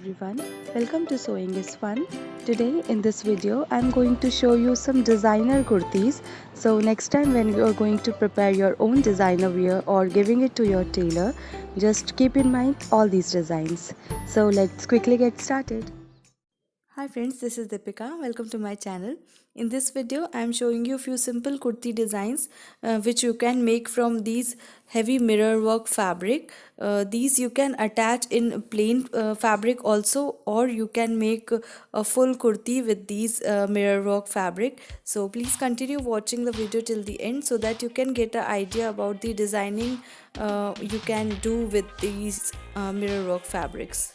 everyone, welcome to Sewing is Fun. Today in this video I'm going to show you some designer kurtis. So next time when you are going to prepare your own designer wear or giving it to your tailor, just keep in mind all these designs. So let's quickly get started. Hi friends, this is Deepika. Welcome to my channel. In this video, I am showing you a few simple kurti designs which you can make from these heavy mirror work fabric. These you can attach in plain fabric also, or you can make a full kurti with these mirror work fabric. So please continue watching the video till the end so that you can get an idea about the designing you can do with these mirror work fabrics.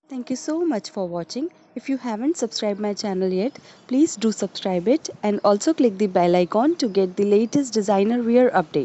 Thank you so much for watching. If you haven't subscribed my channel yet, please do subscribe it and also click the bell icon to get the latest designer wear update.